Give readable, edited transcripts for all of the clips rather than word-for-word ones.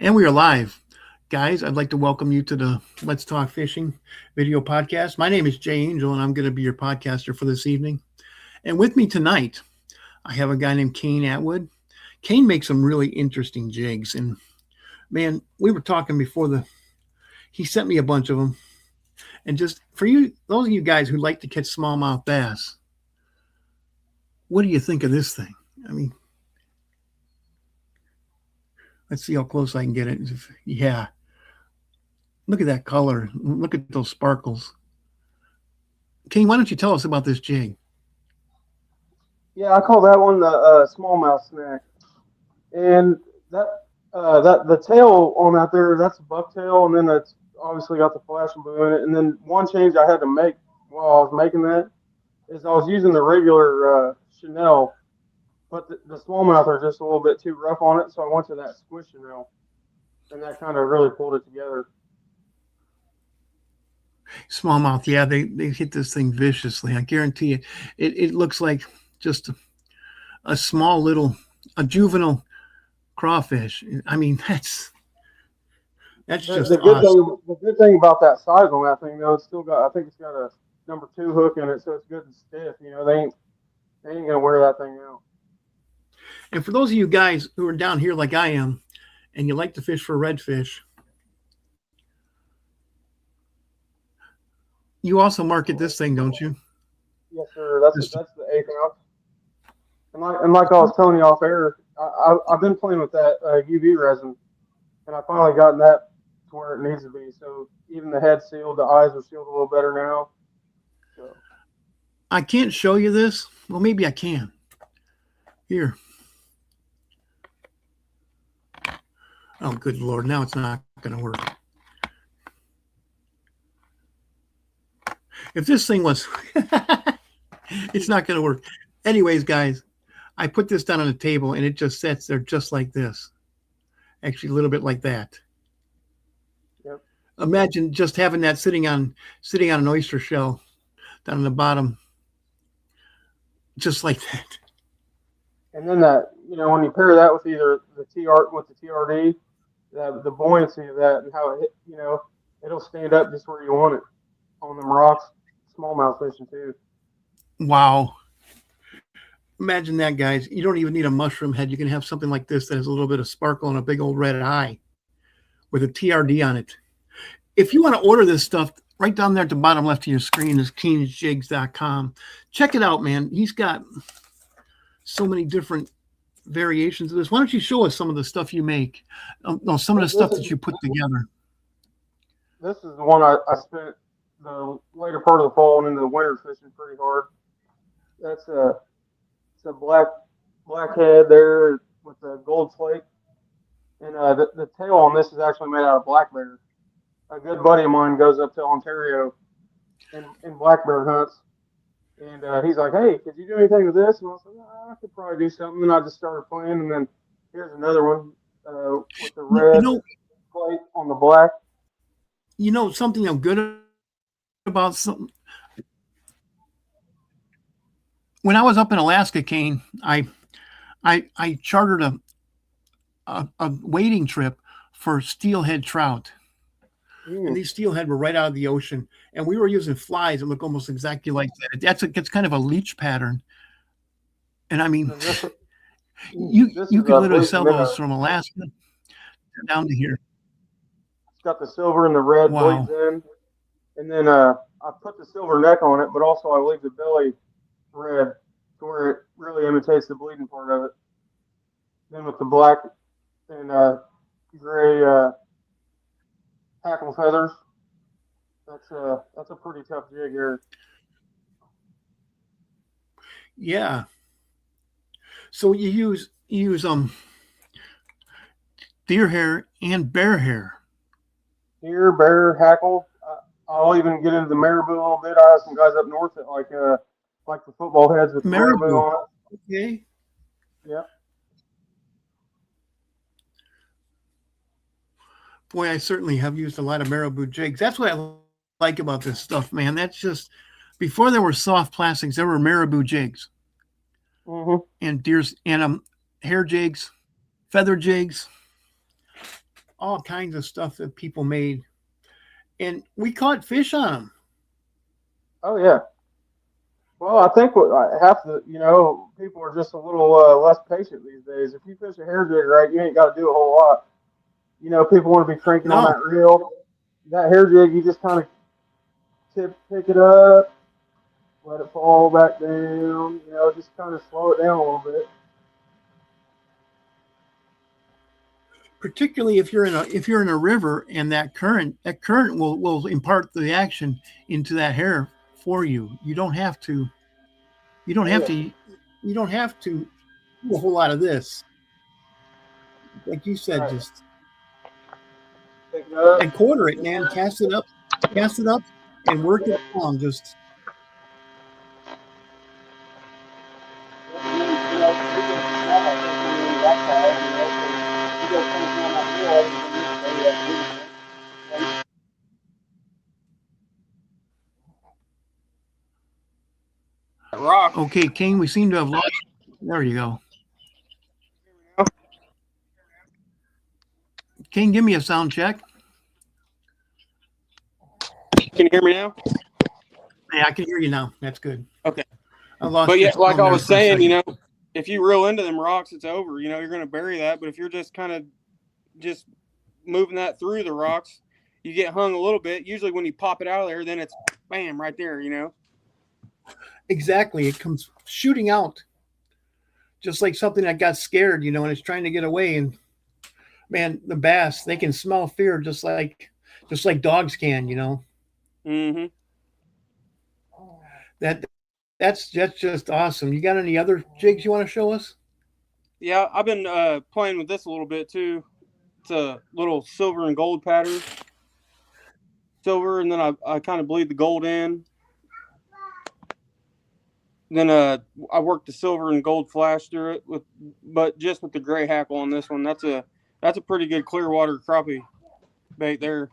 And we are live. Guys, I'd like to welcome you to the Let's Talk Fishing video podcast. My name is Jay Angel, and I'm going to be your podcaster for this evening. And with me tonight, I have a guy named Kane Atwood. Kane makes some really interesting jigs. And man, we were talking he sent me a bunch of them. And just for you, those of you guys who like to catch smallmouth bass, what do you think of this thing? I mean, let's see how close I can get it. Yeah. Look at that color. Look at those sparkles. King, why don't you tell us about this jig? Yeah, I call that one the smallmouth snack. And that the tail on that there, that's a bucktail, and then that's obviously got the flash and blue in it. And then one change I had to make while I was making that is I was using the regular Chanel, but the smallmouth are just a little bit too rough on it, so I went to that squish Chanel, and that kind of really pulled it together. Smallmouth, yeah, they hit this thing viciously. I guarantee you. It looks like just a small a juvenile crawfish. I mean, that's just awesome. The good thing about that size on that thing though, it's still got, I think it's got a number 2 hook in it, so it's good and stiff. You know, they ain't gonna wear that thing out. And for those of you guys who are down here like I am, and you like to fish for redfish, you also market this thing, don't you? Yes, sir. That's the 8th ounce. And like I was telling you off air, I've been playing with that UV resin, and I finally gotten that to where it needs to be. So even the head's sealed, the eyes are sealed a little better now. So. I can't show you this. Well, maybe I can. Here. Oh, good Lord. Now it's not going to work. If this thing was, it's not going to work. Anyways, guys, I put this down on the table and it just sits there just like this. Actually, a little bit like that. Yep. Imagine just having that sitting on an oyster shell down on the bottom, just like that. And then that, you know, when you pair that with either the TRD, the buoyancy of that and how it, you know, it'll stand up just where you want it on them rocks. Smallmouth fishing too. Wow. Imagine that, guys. You don't even need a mushroom head. You can have something like this that has a little bit of sparkle and a big old red eye with a TRD on it. If you want to order this stuff, right down there at the bottom left of your screen is Kane'sJigs.com. Check it out, man. He's got so many different variations of this. Why don't you show us some of the stuff you make? Some of the stuff that you put together. This is the one I spent the later part of the fall and into the winter fishing pretty hard. It's a black head there with a gold flake, and the tail on this is actually made out of black bear. A good buddy of mine goes up to Ontario and black bear hunts, and he's like, "Hey, could you do anything with this?" And I was like, I could probably do something. And I just started playing, and then here's another one with the red plate on the black. You know something I'm good about something. When I was up in Alaska, Kane, I chartered a wading trip for steelhead trout. And these steelhead were right out of the ocean, and we were using flies that look almost exactly like that. It's kind of a leech pattern, and I mean, you could literally sell those from Alaska down to here. It's got the silver and the red bleeds in, and then I put the silver neck on it, but also I leave the belly red to where it really imitates the bleeding part of it. Then with the black and gray hackle feathers, that's a pretty tough jig here. Yeah. So you use deer hair and bear hair. Deer, bear, hackle. I'll even get into the marabou a little bit. I have some guys up north that like the football heads with marabou on it. Okay. Yeah. Boy, I certainly have used a lot of marabou jigs. That's what I like about this stuff, man. That's just, before there were soft plastics, there were marabou jigs. And deers and hair jigs, feather jigs. all kinds of stuff that people made, and we caught fish on them. Oh yeah. Well, I think half the people are just a little less patient these days. If you fish a hair jig right, you ain't got to do a whole lot. People want to be cranking on No, that reel. That hair jig, you just kind of pick it up, let it fall back down. Just kind of slow it down a little bit. particularly if you're in a river and that current will impart the action into that hair for you. You don't Oh have yeah. to you don't have to do a whole lot of this. Like you said, Right. just Pick it up. and quarter it, man. Cast it up, and work it along. Just And then, we go for smallmouth fishing in the right side, so you go cranking on that reel, everything is very rock. okay, Kane. We seem to have lost. There you go. Kane, give me a sound check. Can you hear me now? Yeah, I can hear you now. That's good. Okay. I lost. But yeah, like I was saying, second. if you reel into them rocks, it's over. You're going to bury that. But if you're just kind of just moving that through the rocks, you get hung a little bit. Usually when you pop it out of there, then it's bam right there, Exactly. It comes shooting out, just like something that got scared, and it's trying to get away. And man, the bass, they can smell fear just like dogs can. Mm-hmm. That's just awesome. You got any other jigs you want to show us? Yeah, I've been playing with this a little bit too. It's a little silver and gold pattern. Silver, and then I kind of bleed the gold in. Then I worked the silver and gold flash through it but just with the gray hackle on this one. That's a pretty good Clearwater crappie bait there.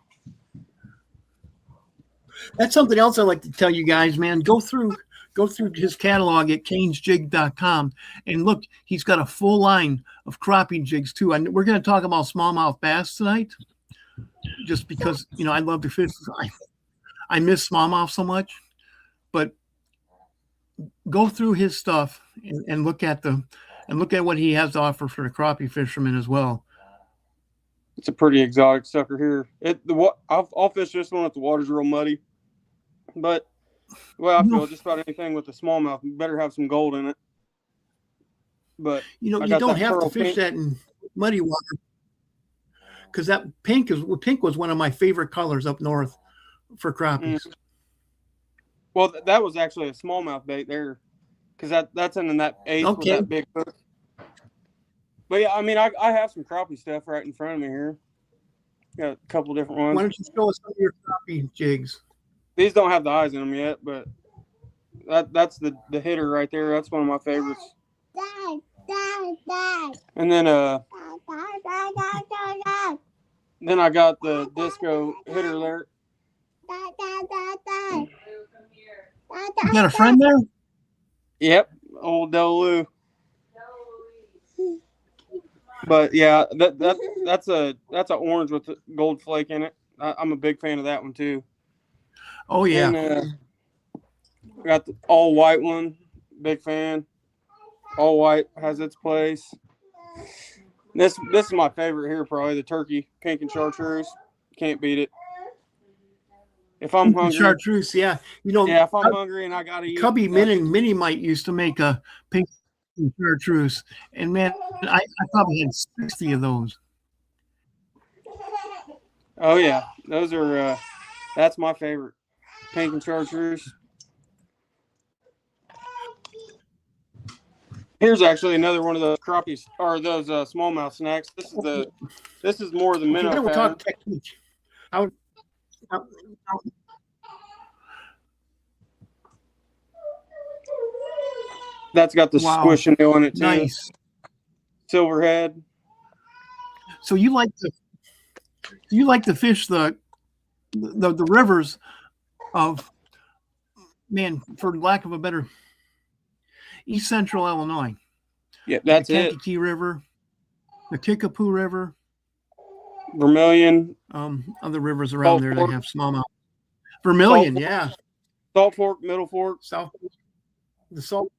That's something else I like to tell you guys, man. Go through his catalog at canesjig.com and look, he's got a full line of crappie jigs too. And we're going to talk about smallmouth bass tonight, just because I love to fish. I miss smallmouth so much, but go through his stuff and look at what he has to offer for the crappie fishermen as well. It's a pretty exotic sucker here. I'll fish this one if the water's real muddy. But I feel just about anything with the smallmouth, you better have some gold in it. But you don't have to fish that in muddy water, because that pink was one of my favorite colors up north for crappies. Mm. Well, that was actually a smallmouth bait there, because that's in that eighth with that big hook. But yeah, I mean, I have some crappie stuff right in front of me here. Got a couple different ones. Why don't you show us some of your crappie jigs? These don't have the eyes in them yet, but that's the hitter right there. That's one of my favorites. And then then I got the disco hitter there. You got a friend there? Yep, old Delulu. But yeah, that's a orange with a gold flake in it. I'm a big fan of that one too. Oh yeah. And, got the all white one. Big fan. All white has its place. This is my favorite here, probably the turkey pink and chartreuse. Can't beat it. If I'm hungry, chartreuse, yeah. Yeah, if I'm hungry and I gotta eat. Cubby Mini Mite used to make a pink and chartreuse, and man, I probably had 60 of those. Oh yeah, those are. That's my favorite, pink and chartreuse. Here's actually another one of those crappies or those smallmouth snacks. This is more the minnow. We'll talk technique. That's got the squish and on it too. Nice. Silverhead. So you like to fish the rivers of, man, for lack of a better, East Central Illinois. Yeah, that's the Kankakee River, the Kickapoo River. Vermilion, other rivers around Salt there Fork, that have smallmouth. Salt Vermilion, Fork, yeah. Salt Fork, Middle Fork. South, the salt.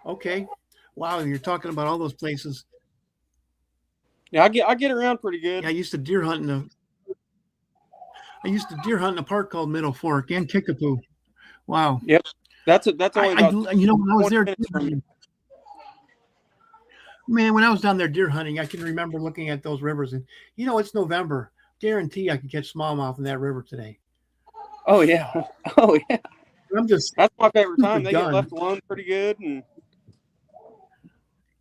Okay. Wow, you're talking about all those places. Yeah, I get around pretty good. Yeah, I used to deer hunt in a park called Middle Fork and Kickapoo. Wow. Yep, that's only about When I was 20 there, minutes from me. man, when I was down there deer hunting, I can remember looking at those rivers and it's November. Guarantee I can catch smallmouth in that river today. Oh yeah, oh yeah. I'm just That's my favorite time. They get gun. left alone pretty good, and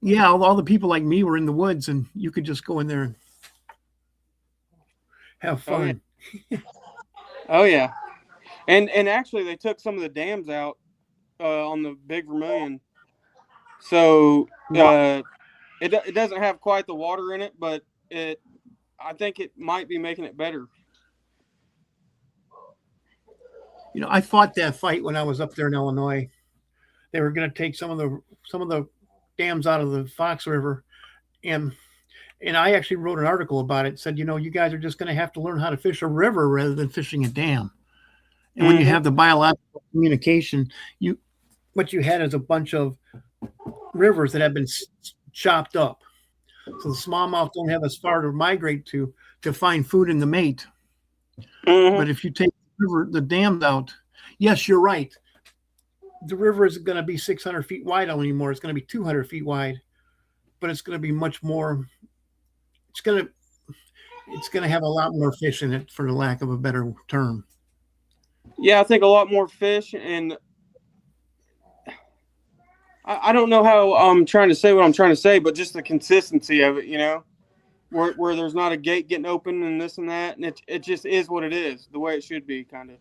Yeah, all the people like me were in the woods, and you could just go in there and have fun. oh yeah. And actually, they took some of the dams out on the Big Vermilion, so it doesn't have quite the water in it, but I think it might be making it better. I fought that fight when I was up there in Illinois. They were going to take some of the dams out of the Fox River, and I actually wrote an article about it. Said, you guys are just going to have to learn how to fish a river rather than fishing a dam. And when you have the biological communication, what you had is a bunch of rivers that have been chopped up, so the smallmouth don't have as far to migrate to find food in the mate. But if you take the dams out, yes, you're right. The river isn't going to be 600 feet wide anymore. It's going to be 200 feet wide, but it's going to be much more. It's going to have a lot more fish in it, for the lack of a better term. Yeah, I think a lot more fish, and I don't know how I'm trying to say what I'm trying to say, but just the consistency of it, where there's not a gate getting open and this and that, and it just is what it is, the way it should be, kind of.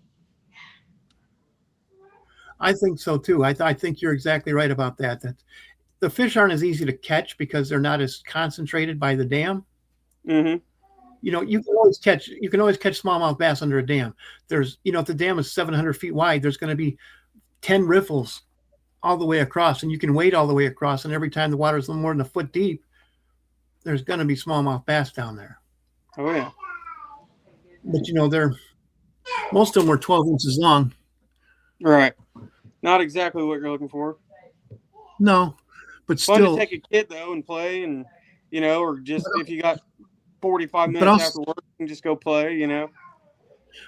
I think so too. I think you're exactly right about that. That the fish aren't as easy to catch because they're not as concentrated by the dam. Mm-hmm. You can always catch smallmouth bass under a dam. There's if the dam is 700 feet wide, there's going to be 10 riffles all the way across, and you can wade all the way across. And every time the water is a little more than a foot deep, there's going to be smallmouth bass down there. Oh yeah. But most of them were 12 inches long. Right. Not exactly what you're looking for. No, but fun still to take a kid though and play, and or just if you got 45 minutes after work, you can just go play.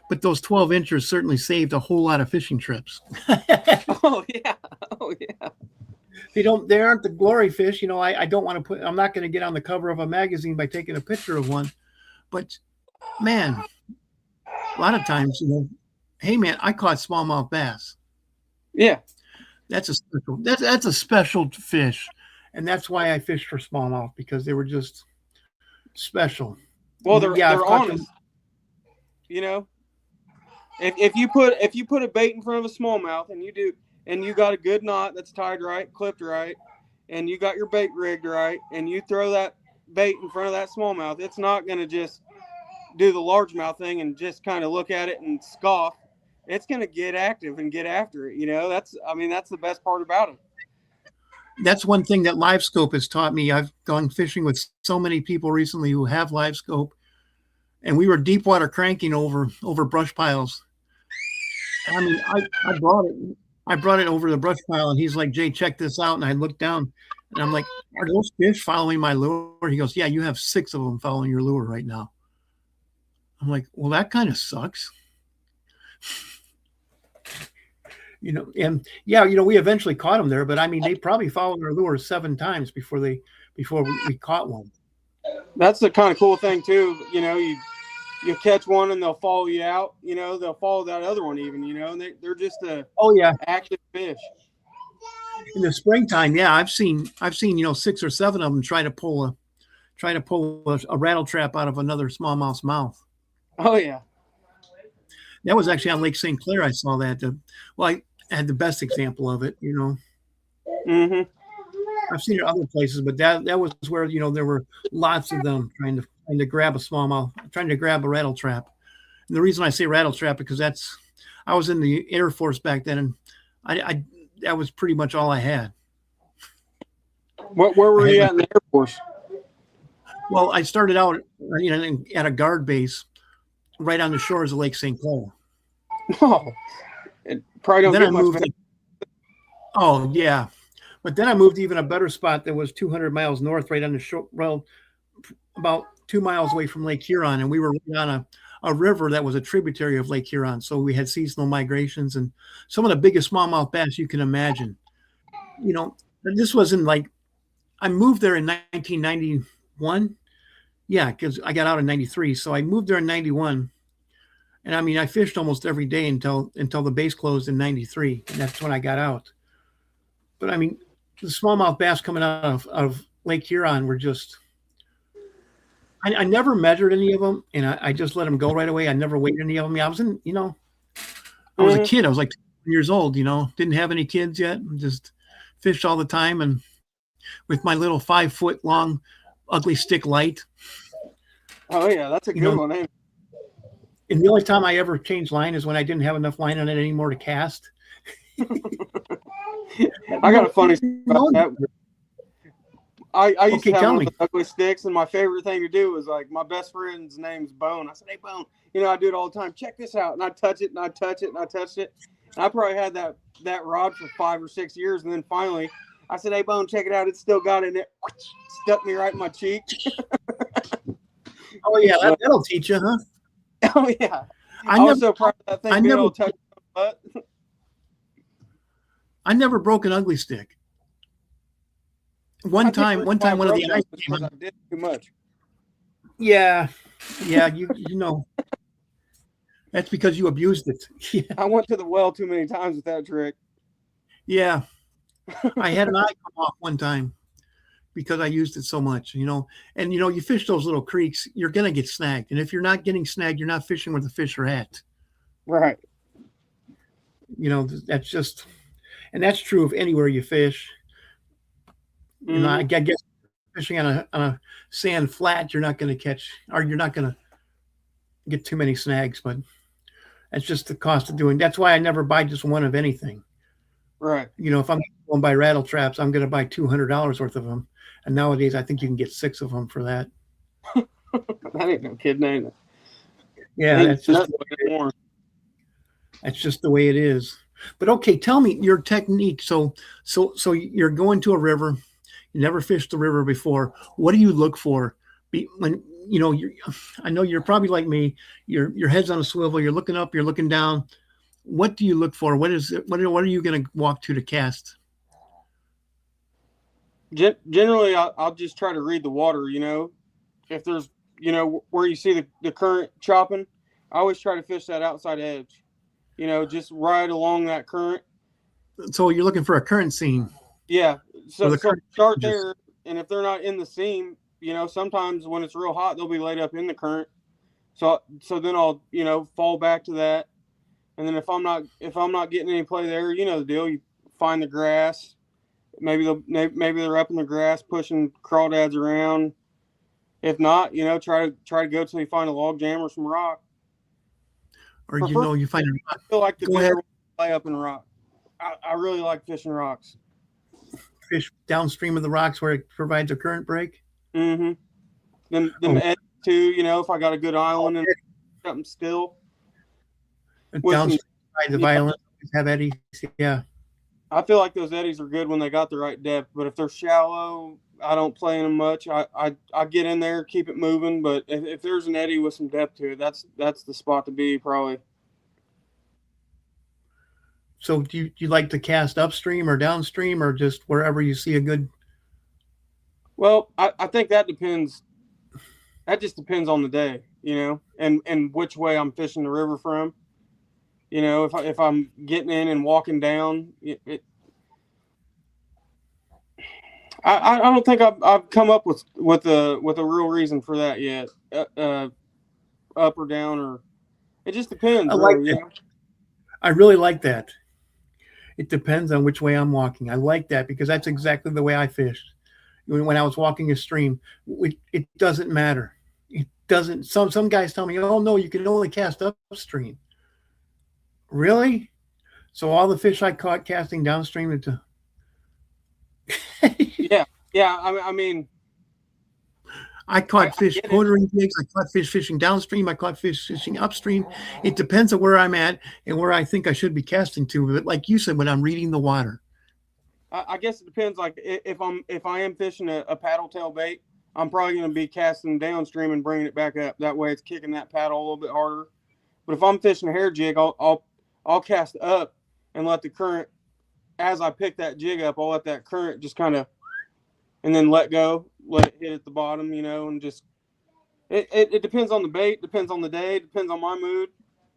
But those 12 inches certainly saved a whole lot of fishing trips. Oh yeah. Oh yeah. They aren't the glory fish. I don't want to I'm not going to get on the cover of a magazine by taking a picture of one. But man, a lot of times, hey man, I caught smallmouth bass. Yeah. That's a special fish. And that's why I fished for smallmouth, because they were just special. Well, they're honest. If you put a bait in front of a smallmouth and you got a good knot that's tied right, clipped right, and you got your bait rigged right, and you throw that bait in front of that smallmouth, it's not going to just do the largemouth thing and just kind of look at it and scoff. It's going to get active and get after it. That's the best part about it. That's one thing that live scope has taught me. I've gone fishing with so many people recently who have live scope, and we were deep water cranking over brush piles. I brought it over the brush pile, and he's like, "Jay, check this out." And I looked down, and I'm like, "Are those fish following my lure?" He goes, "Yeah, you have 6 of them following your lure right now." I'm like, "Well, that kind of sucks." And yeah, we eventually caught them there, but they probably followed our lure 7 times before we caught one. That's the kind of cool thing too. You catch one and they'll follow you out. They'll follow that other one even. And they're just active fish. In the springtime, yeah, I've seen 6 or 7 of them try to pull a rattle trap out of another smallmouth's mouth. Oh yeah. That was actually on Lake St. Clair. I saw that. I had the best example of it. Mm-hmm. I've seen it other places, but that was where there were lots of them trying to grab a smallmouth, trying to grab a rattle trap. And the reason I say rattle trap because I was in the Air Force back then, and I that was pretty much all I had. Where were you at in the Air Force? Well, I started out at a guard base right on the shores of Lake St. Clair. Oh, it probably don't Then get I much moved. better. Oh yeah, but then I moved to even a better spot that was 200 miles north, right on the shore, well, about 2 miles away from Lake Huron, and we were right on a river that was a tributary of Lake Huron. So we had seasonal migrations and some of the biggest smallmouth bass you can imagine. This wasn't like I moved there in 1991. Yeah, because I got out in 93. So I moved there in 91. And I mean, I fished almost every day until the base closed in 93. And that's when I got out. But I mean, the smallmouth bass coming out of Lake Huron were just, I never measured any of them. And I just let them go right away. I never weighed any of them. I was I was a kid. I was like 2 years old, didn't have any kids yet. Just fished all the time. And with my little 5-foot long ugly stick light. Oh yeah, that's a good one. Eh? And the only time I ever changed line is when I didn't have enough line on it anymore to cast. I got a funny story about that. I used to have one of the ugly sticks, and my favorite thing to do was like my best friend's name's Bone. I said, "Hey Bone," I do it all the time. Check this out, and I touch it, and I touch it, and I touched it. And I probably had that rod for 5 or 6 years, and then finally I said, "Hey Bone, check it out. It's still got it in it." Stuck me right in my cheek. Oh yeah, that'll teach you, huh? Oh yeah. I was so proud of that thing. I never broke an ugly stick. One time one of the eyes came I did too much. Yeah, you know. That's because you abused it. Yeah. I went to the well too many times with that trick. Yeah. I had an eye come off one time because I used it so much, And you fish those little creeks, you're gonna get snagged. And if you're not getting snagged, you're not fishing where the fish are at. Right. That's just, and that's true of anywhere you fish. I guess fishing on a sand flat, you're not going to catch, or you're not going to get too many snags. But that's just the cost of doing. That's why I never buy just one of anything. Right. If I'm going to buy rattle traps, I'm going to buy $200 worth of them. And nowadays, I think you can get 6 of them for that. That ain't no kidding, ain't it? Yeah, that's just the way it is. But okay, tell me your technique. So you're going to a river. You never fished the river before. What do you look for? When I know you're probably like me. Your head's on a swivel. You're looking up. You're looking down. What do you look for? What is it? What are you going to walk to cast? Generally, I'll just try to read the water. If there's where you see the current chopping, I always try to fish that outside edge. Just right along that current. So you're looking for a current seam. Yeah. So start there, and if they're not in the seam, sometimes when it's real hot, they'll be laid up in the current. So then I'll fall back to that, and then if I'm not getting any play there, the deal. You find the grass. Maybe they're up in the grass pushing crawdads around. If not, try to go till you find a log jam or some rock. Or you find a rock. I feel like the bigger lay up in rock. I really like fishing rocks. Fish downstream of the rocks where it provides a current break. Mm-hmm. Them eddies too. If I got a good island and something still. Downstream the island have eddies. Yeah. I feel like those eddies are good when they got the right depth, but if they're shallow, I don't play in them much. I get in there, keep it moving, but if there's an eddy with some depth to it, that's the spot to be probably. So do you like to cast upstream or downstream or just wherever you see a good? Well, I think that depends. That just depends on the day, and which way I'm fishing the river from. If I'm getting in and walking down, I don't think I've come up with a real reason for that yet. Up or down, or it just depends. I really like that. It depends on which way I'm walking. I like that because that's exactly the way I fished. When I was walking a stream, it doesn't matter. It doesn't. Some guys tell me, "Oh no, you can only cast upstream." Really? So all the fish I caught casting downstream into. Yeah. I mean, I caught fish quartering jigs. I caught fish fishing downstream. I caught fish fishing upstream. It depends on where I'm at and where I think I should be casting to. But like you said, when I'm reading the water. I guess it depends. Like if I am fishing a paddle tail bait, I'm probably going to be casting downstream and bringing it back up. That way, it's kicking that paddle a little bit harder. But if I'm fishing a hair jig, I'll cast up and let the current, as I pick that jig up, I'll let that current just kind of, and then let go, let it hit at the bottom, and just it depends on the bait, depends on the day, depends on my mood,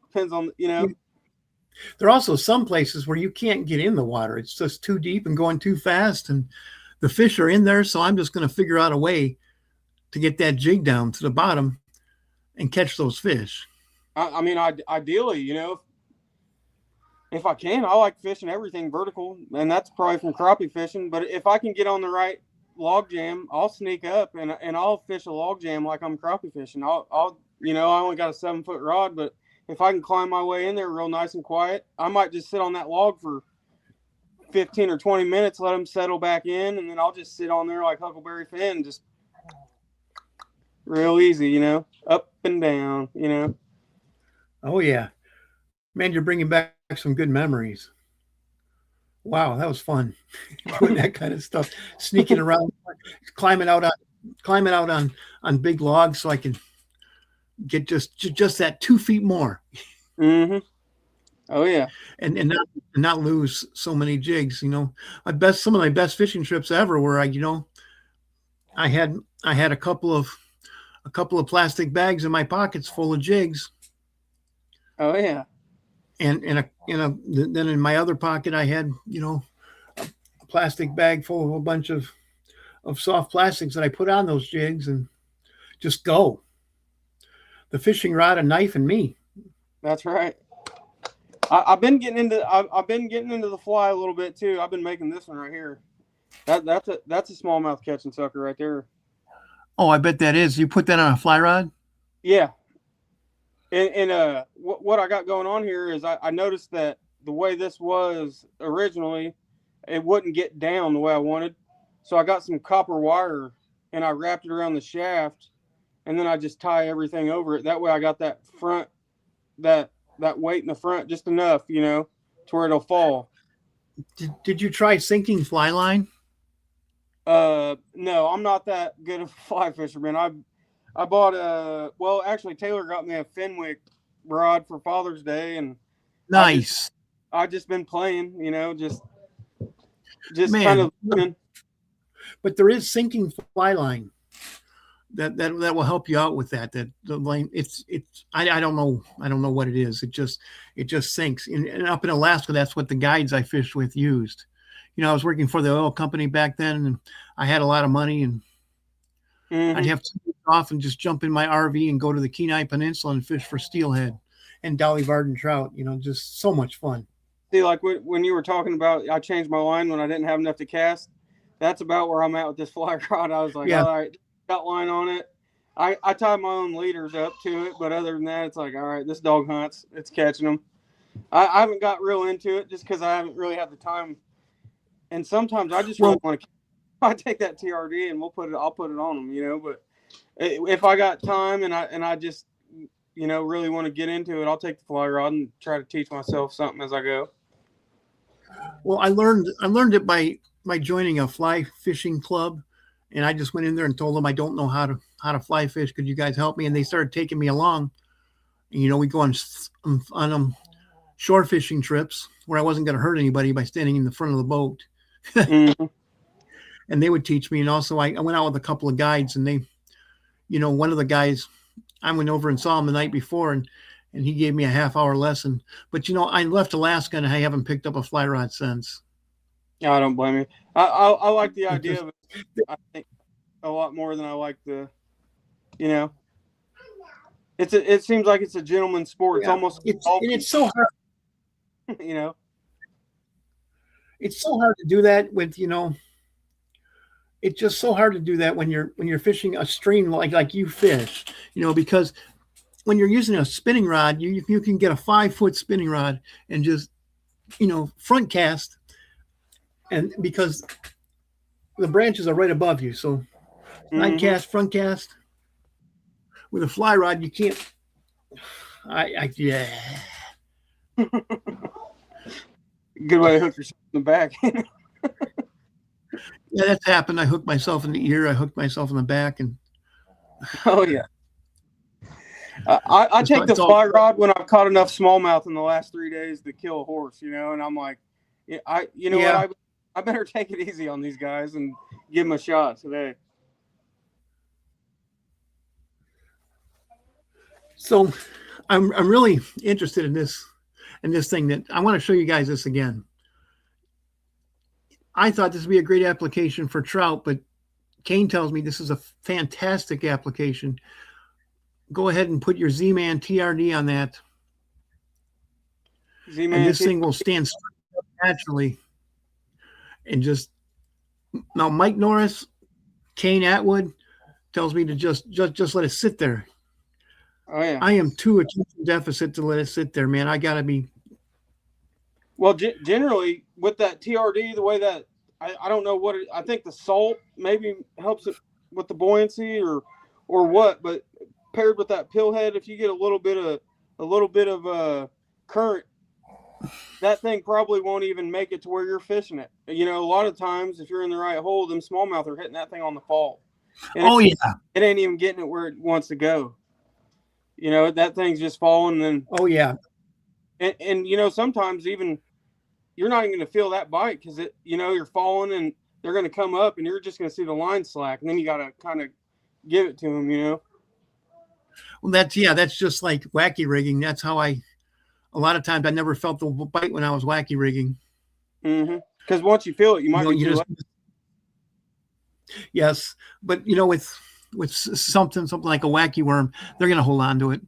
depends on. There are also some places where you can't get in the water. It's just too deep and going too fast, and the fish are in there. So I'm just going to figure out a way to get that jig down to the bottom and catch those fish. I mean, ideally, if I can, I like fishing everything vertical, and that's probably from crappie fishing. But if I can get on the right log jam, I'll sneak up and I'll fish a log jam like I'm crappie fishing. I only got a 7-foot rod, but if I can climb my way in there real nice and quiet, I might just sit on that log for 15 or 20 minutes, let them settle back in, and then I'll just sit on there like Huckleberry Finn, just real easy, up and down, Oh, yeah. Man, you're bringing back some good memories. Wow, that was fun. Doing that kind of stuff, sneaking around, climbing out on big logs so I can get just that 2 feet more. Mm-hmm. Oh yeah, and not lose so many jigs. Some of my best fishing trips ever were I had a couple of plastic bags in my pockets full of jigs. Oh yeah. And then in my other pocket I had a plastic bag full of a bunch of soft plastics that I put on those jigs and just go. The fishing rod, a knife, and me. That's right. I've been getting into the fly a little bit too. I've been making this one right here. That's a smallmouth catching sucker right there. Oh, I bet that is. You put that on a fly rod? Yeah. And what I got going on here is I noticed that the way this was originally, it wouldn't get down the way I wanted. So I got some copper wire and I wrapped it around the shaft, and then I just tie everything over it. That way I got that front, that weight in the front just enough, to where it'll fall. Did you try sinking fly line? No, I'm not that good of a fly fisherman. I bought actually Taylor got me a Fenwick rod for Father's Day, and nice. I just been playing, just Man, kind of. But there is sinking fly line that will help you out with that. That the line, I don't know what it is. It just sinks. And up in Alaska, that's what the guides I fished with used. I was working for the oil company back then, and I had a lot of money, and I'd have 2 weeks off and just jump in my RV and go to the Kenai Peninsula and fish for steelhead and Dolly Varden trout. Just so much fun. See, like when you were talking about, I changed my line when I didn't have enough to cast. That's about where I'm at with this fly rod. I was like, all right, got line on it. I tie my own leaders up to it, but other than that, it's like, all right, this dog hunts. It's catching them. I haven't got real into it just because I haven't really had the time. And sometimes I just really want to. I take that TRD and I'll put it on them, But if I got time and I just, really want to get into it, I'll take the fly rod and try to teach myself something as I go. Well, I learned it by joining a fly fishing club, and I just went in there and told them I don't know how to fly fish. Could you guys help me? And they started taking me along. And, we go on shore fishing trips where I wasn't going to hurt anybody by standing in the front of the boat. Mm-hmm. And they would teach me. And also I went out with a couple of guides, and they, one of the guys, I went over and saw him the night before, and he gave me a half-hour lesson. But, I left Alaska and I haven't picked up a fly rod since. Yeah, I don't blame you. I like the idea of it, I think, a lot more than I like the, it seems like it's a gentleman's sport. Yeah. It's so hard. It's so hard to do that with, it's just so hard to do that when you're fishing a stream like you fish, because when you're using a spinning rod, you can get a 5-foot spinning rod and just, front cast, and because the branches are right above you. So side cast, front cast, with a fly rod, you can't. Yeah. Good way to hook yourself in the back. Yeah, that's happened. I hooked myself in the ear. I hooked myself in the back, and Oh yeah. I take the fly rod when I've caught enough smallmouth in the last 3 days to kill a horse, and I'm like, what, I better take it easy on these guys and give them a shot today. So, I'm really interested in this thing that I want to show you guys this again. I thought this would be a great application for trout, but Kane tells me this is a fantastic application. Go ahead and put your Z-Man TRD on that. Z-Man and this thing will stand naturally. And just now, Mike Norris, Kane Atwood tells me to just let it sit there. Oh yeah. I am too attention deficit to let it sit there, man. I gotta be. Well, generally with that TRD, the way that I don't know what I think the salt maybe helps it with the buoyancy or what, but paired with that pill head, if you get a little bit of current, that thing probably won't even make it to where you're fishing it. A lot of times if you're in the right hole, them smallmouth are hitting that thing on the fall. And it ain't even getting it where it wants to go. That thing's just falling. And oh yeah. And sometimes even you're not even going to feel that bite because you're falling and they're going to come up and you're just going to see the line slack, and then you got to kind of give it to them. Well, that's just like wacky rigging. That's how a lot of times I never felt the bite when I was wacky rigging. Mm-hmm. Because once you feel it, you might be yes, but with something like a wacky worm, they're going to hold on to it.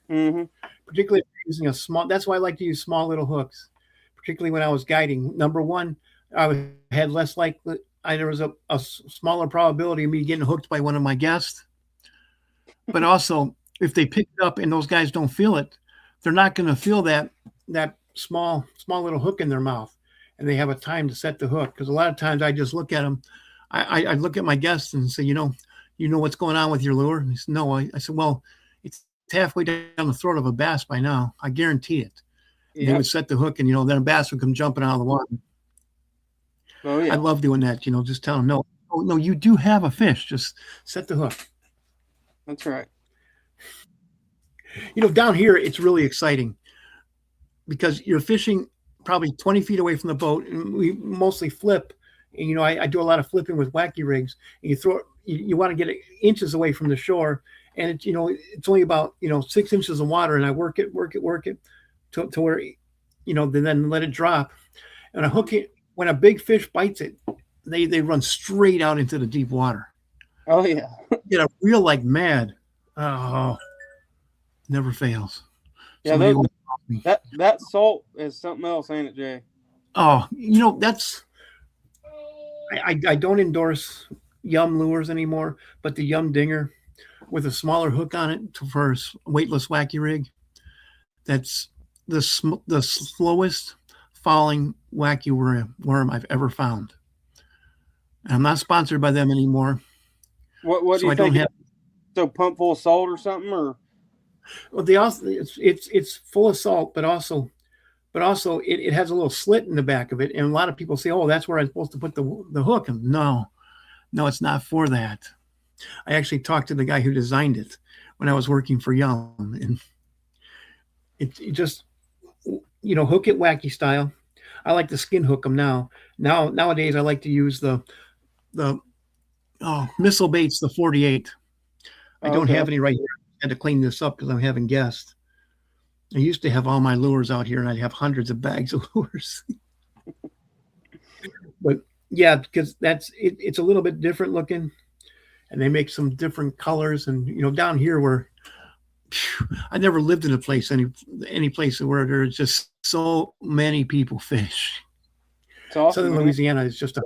Mm-hmm. Particularly if you're using a small. That's why I like to use small little hooks. Particularly when I was guiding. Number one, had less likely. There was a smaller probability of me getting hooked by one of my guests. But also, if they pick it up and those guys don't feel it, they're not going to feel that small little hook in their mouth, and they have a time to set the hook. Because a lot of times I just look at them. I look at my guests and say, you know what's going on with your lure? And he said, no. I said, well, it's halfway down the throat of a bass by now. I guarantee it. Yep. They would set the hook, and then a bass would come jumping out of the water. Oh yeah. I love doing that. Just tell them, no, you do have a fish. Just set the hook. That's right. Down here it's really exciting because you're fishing probably 20 feet away from the boat, and we mostly flip. And I do a lot of flipping with wacky rigs. And you want to get it inches away from the shore, and it's only about 6 inches of water, and I work it to where then let it drop, and I hook it. When a big fish bites it, they run straight out into the deep water. Oh yeah. Get a reel like mad. Oh, never fails. Yeah, that salt is something else, ain't it, Jay? Oh, that's. I don't endorse Yum lures anymore, but the Yum Dinger with a smaller hook on it for a weightless wacky rig, that's the slowest falling wacky worm I've ever found. And I'm not sponsored by them anymore. What do you think? So pump full of salt or something, or? Well, it's full of salt, but also it has a little slit in the back of it, and a lot of people say, "Oh, that's where I'm supposed to put the hook." And no, it's not for that. I actually talked to the guy who designed it when I was working for Yum, and it just hook it wacky style. I like to skin hook them now. Nowadays I like to use the missile baits, the 48. I don't have any right here. I had to clean this up because I'm having guests. I used to have all my lures out here, and I'd have hundreds of bags of lures. But yeah, because it's a little bit different looking, and they make some different colors. And down here where I never lived in a place, any place where there's just so many people fish. It's awesome, Southern Louisiana is just a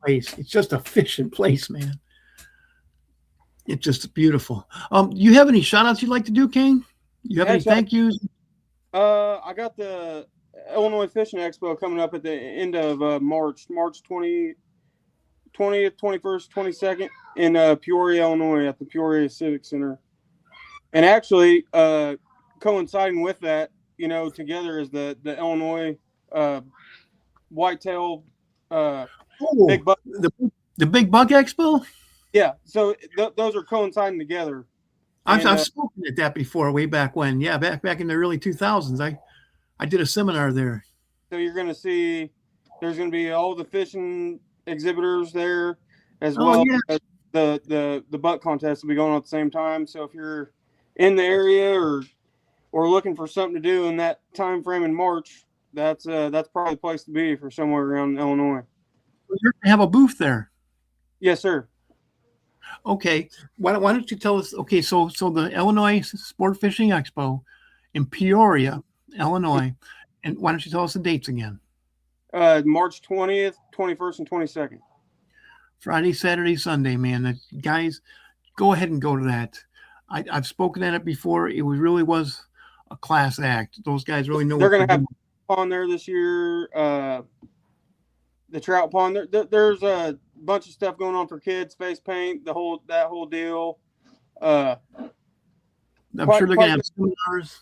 place. It's just a fishing place, man. It's just beautiful. You have any shout outs you'd like to do, Kane? You have any thank yous? I got the Illinois Fishing Expo coming up at the end of March 20th, 21st, 22nd in Peoria, Illinois at the Peoria Civic Center. And actually, coinciding with that, together is the Illinois whitetail big buck. The Big Buck Expo. Yeah, so those are coinciding together. I've spoken at that before, way back when. Yeah, back in the early 2000s. I did a seminar there. So you're going to see, there's going to be all the fishing exhibitors there, as well as the buck contest will be going on at the same time. So if you're in the area or looking for something to do in that time frame in March, that's probably the place to be for somewhere around Illinois. You're going to have a booth there. Yes, sir. Okay. Why don't you tell us? Okay, so the Illinois Sport Fishing Expo in Peoria, Illinois, and why don't you tell us the dates again? March 20th, 21st, and 22nd. Friday, Saturday, Sunday, man. Guys, go ahead and go to that. I've spoken at it before. It really was a class act. Those guys really know. They're going to have pond there this year. The trout pond. There's a bunch of stuff going on for kids. Face paint, that whole deal. I'm sure they're going to have seminars.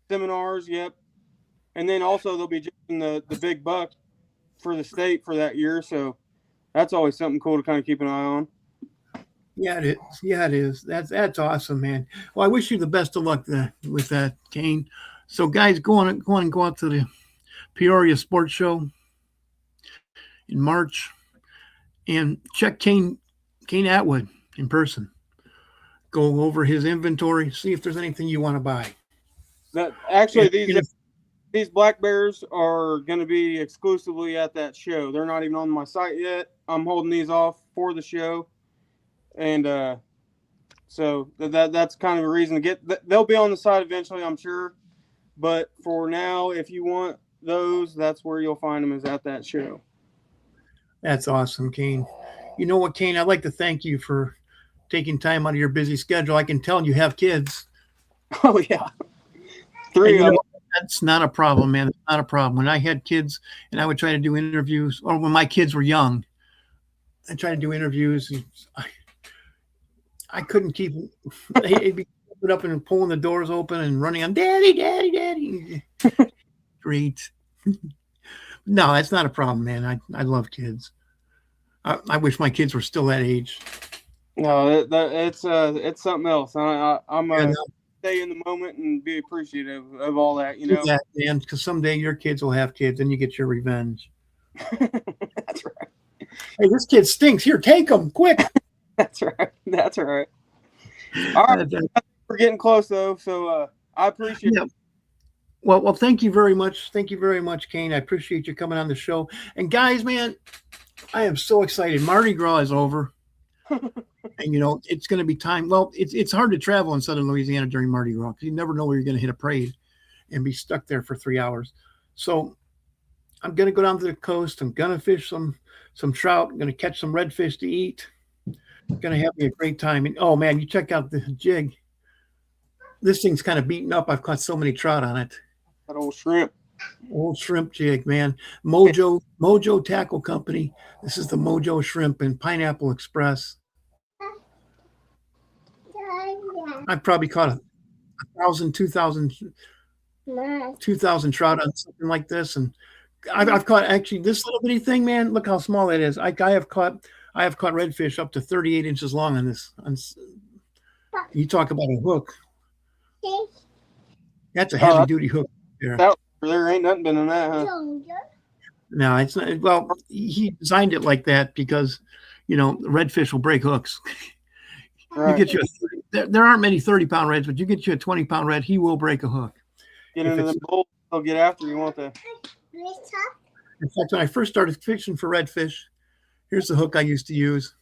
Seminars, yep. And then also they'll be jigging the big buck for the state for that year. So that's always something cool to kind of keep an eye on. Yeah, it is. Yeah, it is. That's awesome, man. Well, I wish you the best of luck with that, Kane. So, guys, go on and go out to the Peoria Sports Show in March and check Kane Atwood in person. Go over his inventory, see if there's anything you want to buy. These black bears are going to be exclusively at that show. They're not even on my site yet. I'm holding these off for the show. And so that's kind of a reason to get. They'll be on the site eventually, I'm sure. But for now, if you want those, that's where you'll find them, is at that show. That's awesome, Kane. You know what, Kane? I'd like to thank you for taking time out of your busy schedule. I can tell you have kids. Oh, yeah. 3 of them. That's not a problem, man. It's not a problem. When I had kids and I would try to do interviews, or when my kids were young, I tried to do interviews. And I couldn't keep them. They'd be put up and pulling the doors open and running on, Daddy, Daddy, Daddy. Great. No, that's not a problem, man. I love kids. I wish my kids were still that age. No, it's something else. I'm stay in the moment and be appreciative of all that, Yeah, man, because someday your kids will have kids and you get your revenge. That's right. Hey, this kid stinks. Here, take him quick. That's right. That's right. All right. We're getting close though, so I appreciate it. Well, thank you very much. Thank you very much, Kane. I appreciate you coming on the show. And guys, man, I am so excited. Mardi Gras is over. And it's going to be time. Well, it's hard to travel in southern Louisiana during Mardi Gras because you never know where you're going to hit a parade and be stuck there for 3 hours. So I'm going to go down to the coast. I'm going to fish some trout. I'm going to catch some redfish to eat. Going to have me a great time. And oh man, you check out the jig. This thing's kind of beaten up. I've caught so many trout on it. That old shrimp. Old shrimp jig, man. Mojo Tackle Company. This is the Mojo Shrimp and Pineapple Express. I probably caught 1,000, 2,000 trout on something like this, and I've caught actually this little bitty thing, man. Look how small that is. I have caught redfish up to 38 inches long on this. You talk about a hook. That's a heavy duty hook. There ain't nothing been in that, huh? No, it's not. Well, he designed it like that because redfish will break hooks. Right. You get there aren't many 30-pound reds, but you get you a 20-pound red, he will break a hook. Get into the bowl, he'll get after you, won't they? In fact, when I first started fishing for redfish, here's the hook I used to use.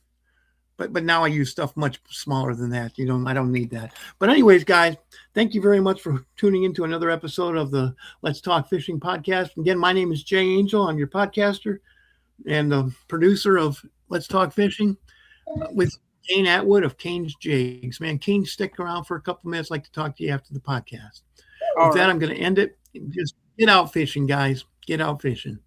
But now I use stuff much smaller than that. I don't need that. But anyways, guys, thank you very much for tuning into another episode of the Let's Talk Fishing podcast. Again, my name is Jay Angel. I'm your podcaster and the producer of Let's Talk Fishing with Kane Atwood of Kane's Jigs. Man, Kane, stick around for a couple minutes. I'd like to talk to you after the podcast. With that, I'm going to end it. Just get out fishing, guys. Get out fishing.